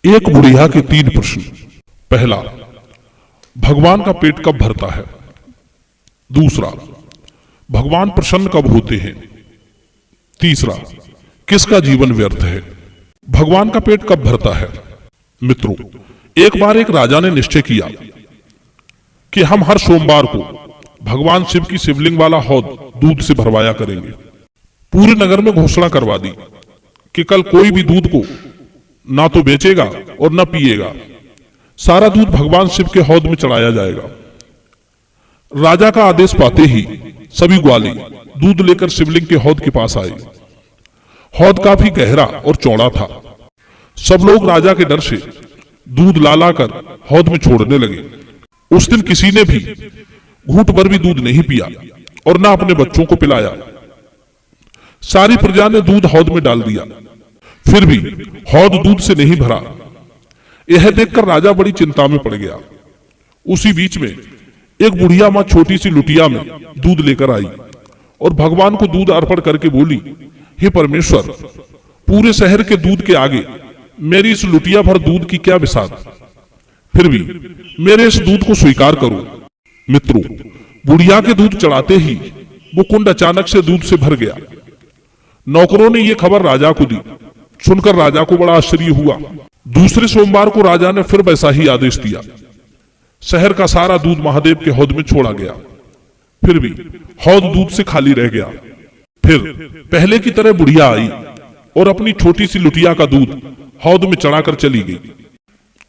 एक बुढ़िया के 3 प्रश्न। पहला, भगवान का पेट कब भरता है? दूसरा, भगवान प्रसन्न कब होते हैं? तीसरा, किसका जीवन व्यर्थ है? भगवान का पेट कब भरता है? मित्रों, एक बार एक राजा ने निश्चय किया कि हम हर सोमवार को भगवान शिव की शिवलिंग वाला हौद दूध से भरवाया करेंगे। पूरे नगर में घोषणा करवा दी कि कल कोई भी दूध को ना तो बेचेगा और ना पिएगा, सारा दूध भगवान शिव के हौद में चढ़ाया जाएगा। राजा का आदेश पाते ही सभी ग्वाले दूध लेकर शिवलिंग के हौद के पास आए। हौद काफी गहरा और चौड़ा था। सब लोग राजा के डर से दूध ला ला कर हौद में छोड़ने लगे। उस दिन किसी ने भी घूंट भर भी दूध नहीं पिया और ना अपने बच्चों को पिलाया। सारी प्रजा ने दूध हौद में डाल दिया, फिर भी हौद दूध से नहीं भरा। यह देखकर राजा बड़ी चिंता में पड़ गया। उसी बीच में एक बुढ़िया मां छोटी सी लुटिया में दूध लेकर आई और भगवान को दूध अर्पण करके बोली, हे परमेश्वर, पूरे शहर के दूध के आगे मेरी इस लुटिया भर दूध की क्या बिसात, फिर भी मेरे इस दूध को स्वीकार करो। मित्रों, बुढ़िया के दूध चढ़ाते ही वो कुंड अचानक से दूध से भर गया। नौकरों ने यह खबर राजा को दी। सुनकर राजा को बड़ा आश्चर्य हुआ। दूसरे सोमवार को राजा ने फिर वैसा ही आदेश दिया। शहर का सारा दूध महादेव के हौद में छोड़ा गया, फिर भी हौद दूध से खाली रह गया। फिर पहले की तरह बुढ़िया आई और अपनी छोटी सी लुटिया का दूध हौद में चढ़ाकर चली गई।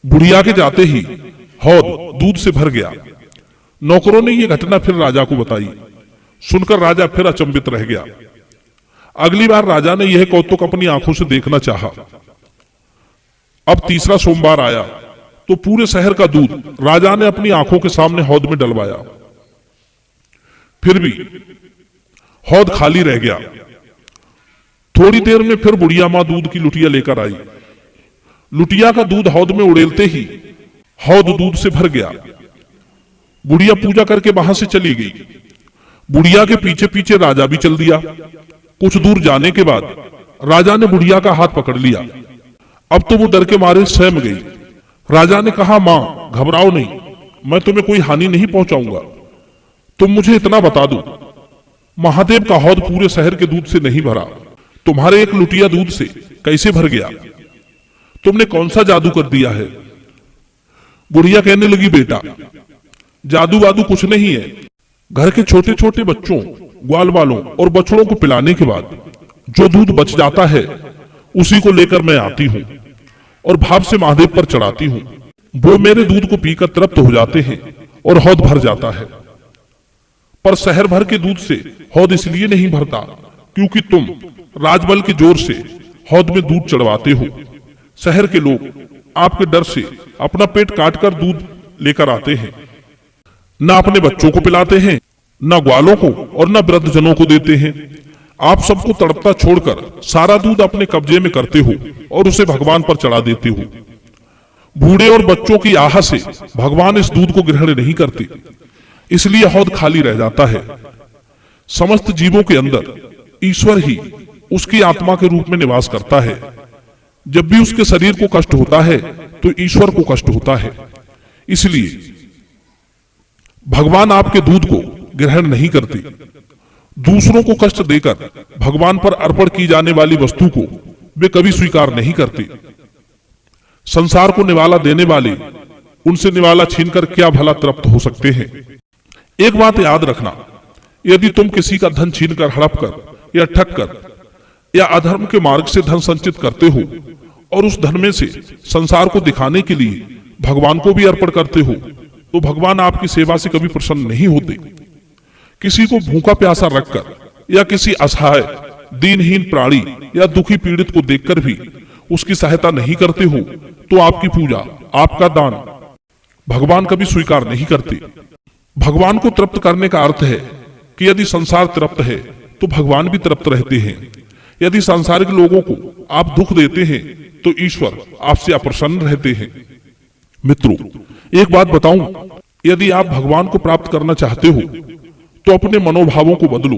बुढ़िया के जाते ही हौद दूध से भर गया। नौकरों ने यह घटना फिर राजा को बताई। सुनकर राजा फिर अचंभित रह गया। अगली बार राजा ने यह कौतुक अपनी आंखों से देखना चाहा। अब तीसरा सोमवार आया तो पूरे शहर का दूध राजा ने अपनी आंखों के सामने हौद में डलवाया, फिर भी हौद खाली रह गया। थोड़ी देर में फिर बुढ़िया मां दूध की लुटिया लेकर आई। लुटिया का दूध हौद में उड़ेलते ही हौद दूध से भर गया। बुढ़िया पूजा करके वहां से चली गई। बुढ़िया के पीछे पीछे राजा भी चल दिया। कुछ दूर जाने के बाद राजा ने बुढ़िया का हाथ पकड़ लिया। अब तो वो डर के मारे सहम गई। राजा ने कहा, मां घबराओ नहीं, मैं तुम्हें कोई हानि नहीं पहुंचाऊंगा। तुम मुझे इतना बता दो, महादेव का हौद पूरे शहर के दूध से नहीं भरा, तुम्हारे एक लुटिया दूध से कैसे भर गया? तुमने कौन सा जादू कर दिया है? बुढ़िया कहने लगी, बेटा जादू वादू कुछ नहीं है। घर के छोटे छोटे बच्चों, ग्वाल वालों और बछड़ों को पिलाने के बाद जो दूध बच जाता है उसी को लेकर मैं आती हूँ और भाप से महादेव पर चढ़ाती हूँ। वो मेरे दूध को पीकर तृप्त हो जाते हैं और हौद भर जाता है। पर शहर भर के दूध से हौद इसलिए नहीं भरता क्योंकि तुम राजबल के जोर से हौद में दूध चढ़वाते हो। शहर के लोग आपके डर से अपना पेट काटकर दूध लेकर आते हैं, ना अपने बच्चों को पिलाते हैं, ना ग्वालों को और ना वृद्धजनों को देते हैं। आप सबको तड़पता छोड़कर सारा दूध अपने कब्जे में करते हो और उसे भगवान पर चढ़ा देते हो। बूढ़े और बच्चों की आह से भगवान इस दूध को ग्रहण नहीं करते, इसलिए हौद खाली रह जाता है। समस्त जीवों के अंदर ईश्वर ही उसकी आत्मा के रूप में निवास करता है। जब भी उसके शरीर को कष्ट होता है तो ईश्वर को कष्ट होता है। इसलिए भगवान आपके दूध को ग्रहण नहीं करते। दूसरों को कष्ट देकर भगवान पर अर्पण की जाने वाली वस्तु को वे कभी स्वीकार नहीं करते। संसार को निवाला देने वाले उनसे निवाला छीनकर क्या भला तृप्त हो सकते हैं? एक बात याद रखना, यदि तुम किसी का धन छीनकर, हड़प कर या ठग कर या अधर्म के मार्ग से धन संचित करते हो और उस धन में से संसार को दिखाने के लिए भगवान को भी अर्पण करते हो, तो भगवान आपकी सेवा से कभी प्रसन्न नहीं होते। किसी को भूखा प्यासा रखकर या किसी असहाय, दीनहीन प्राणी या दुखी पीड़ित को देखकर भी उसकी सहायता नहीं करते हो, तो आपकी पूजा, आपका दान भगवान कभी स्वीकार नहीं करते। भगवान को तृप्त करने का अर्थ है कि यदि संसार तृप्त है तो भगवान भी तृप्त रहते हैं। यदि सांसारिक लोगों को आप दुख देते हैं तो ईश्वर आपसे अप्रसन्न रहते हैं। मित्रों, एक बात बताऊं, यदि आप भगवान को प्राप्त करना चाहते हो तो अपने मनोभावों को बदलो,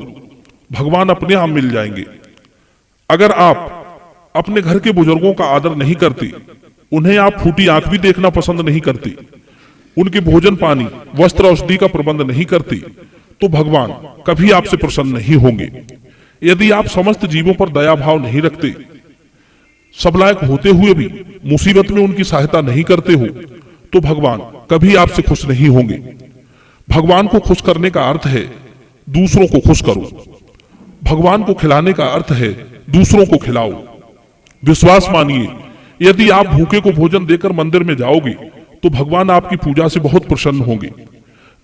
भगवान अपने आप मिल जाएंगे। अगर आप अपने घर के बुजुर्गों का आदर नहीं करते उन्हें आप फूटी आंख भी देखना पसंद नहीं करते, उनके भोजन पानी वस्त्र औषधि का प्रबंध नहीं करते, तो भगवान कभी आपसे प्रसन्न नहीं होंगे। यदि आप समस्त जीवों पर दया भाव नहीं रखते, सब लायक होते हुए भी मुसीबत में उनकी सहायता नहीं करते हो, तो भगवान कभी आपसे खुश नहीं होंगे। भगवान को खुश करने का अर्थ है दूसरों को खुश करो। भगवान को खिलाने का अर्थ है दूसरों को खिलाओ। विश्वास मानिए, यदि आप भूखे को भोजन देकर मंदिर में जाओगे तो भगवान आपकी पूजा से बहुत प्रसन्न होंगे।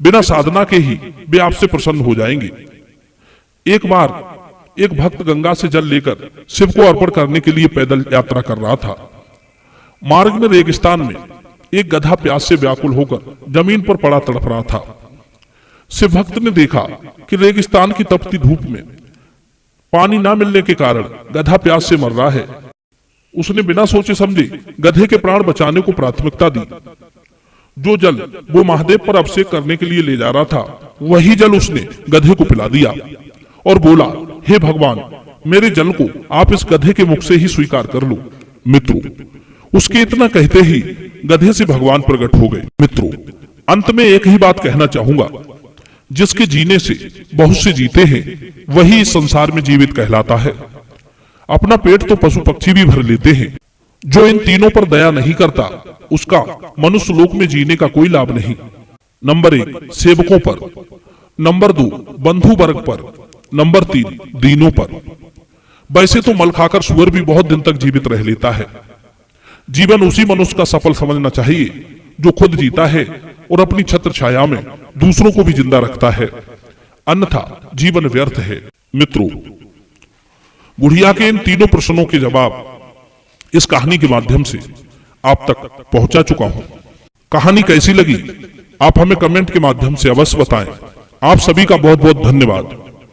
बिना साधना के ही वे आपसे प्रसन्न हो जाएंगे। एक बार एक भक्त गंगा से जल लेकर शिव को अर्पण करने के लिए पैदल यात्रा कर रहा था। मार्ग में रेगिस्तान में एक गधा प्यास से व्याकुल होकर जमीन पर पड़ा तड़प रहा था। शिव भक्त ने देखा कि रेगिस्तान की तपती धूप में पानी ना मिलने के कारण गधा प्यास से मर रहा है। उसने बिना सोचे समझे गधे के प्राण बचाने को प्राथमिकता दी। जो जल वो महादेव पर अभिषेक करने के लिए ले जा रहा था, वही जल उसने गधे को पिला दिया और बोला, हे भगवान, मेरे जल को आप इस गधे के मुख से ही स्वीकार कर लो। मित्रों, उसके इतना कहते ही गधे से भगवान प्रकट हो गए। मित्रों, अंत में एक ही बात कहना चाहूंगा, जिसके जीने से बहुत से जीते हैं वही इस संसार में जीवित कहलाता है। अपना पेट तो पशु पक्षी भी भर लेते हैं। जो इन तीनों पर दया नहीं करता, उसका मनुष्य लोक में जीने का कोई लाभ नहीं। नंबर 1 सेवकों पर, नंबर 2 बंधु वर्ग पर, नंबर 3 दीनों पर। वैसे तो मल खाकर सुअर भी बहुत दिन तक जीवित रह लेता है। जीवन उसी मनुष्य का सफल समझना चाहिए जो खुद जीता है और अपनी छत्र छाया में दूसरों को भी जिंदा रखता है, अन्यथा जीवन व्यर्थ है। मित्रों, बुढ़िया के इन तीनों प्रश्नों के जवाब इस कहानी के माध्यम से आप तक पहुंचा चुका हूं। कहानी कैसी लगी आप हमें कमेंट के माध्यम से अवश्य बताएं। आप सभी का बहुत बहुत धन्यवाद।